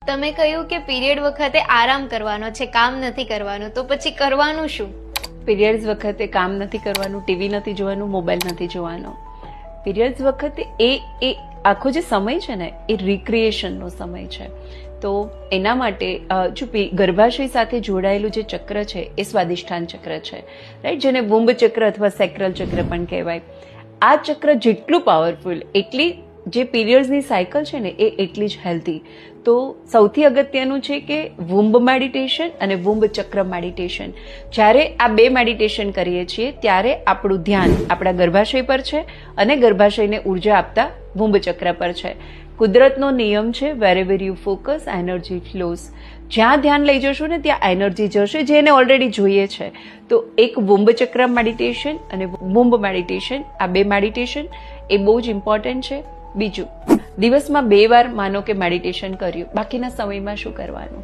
તમે કહ્યું કે પીરિયડ વખતે આરામ કરવાનો છે, કામ નથી કરવાનું, તો પછી કરવાનું શું? પીરિયડ્સ વખતે કામ નથી કરવાનું, ટીવી નથી જોવાનું, મોબાઈલ નથી જોવાનો. પીરિયડ્સ વખતે એ આખો જે સમય છે ને એ રિક્રિએશનનો સમય છે. તો એના માટે જો ગર્ભાશય સાથે જોડાયેલું જે ચક્ર છે એ સ્વાદિષ્ઠાન ચક્ર છે, રાઈટ, જેને વુંબ ચક્ર અથવા સેક્રલ ચક્ર પણ કહેવાય. આ ચક્ર જેટલું પાવરફુલ એટલી જે પીરિયડ્સની સાયકલ છે ને એ એટલી જ હેલ્ધી. તો સૌથી અગત્યનું છે કે વુંબ મેડિટેશન અને વુંબ ચક્ર મેડિટેશન. જ્યારે આ બે મેડિટેશન કરીએ છીએ ત્યારે આપણું ધ્યાન આપણા ગર્ભાશય પર છે અને ગર્ભાશયને ઉર્જા આપતા વુંબ ચક્ર પર છે. કુદરતનો નિયમ છે વેરેવર યુ ફોકસ એનર્જી ફ્લોઝ. જ્યાં ધ્યાન લઈ જશો ને ત્યાં એનર્જી જશે, જે એને ઓલરેડી જોઈએ છે. તો એક વુંબ ચક્ર મેડિટેશન અને વુંબ મેડિટેશન, આ બે મેડિટેશન એ બહુ જ ઇમ્પોર્ટન્ટ છે. બીજું, દિવસમાં 2 વાર માનો કે મેડિટેશન કર્યું, બાકીના સમયમાં શું કરવાનું?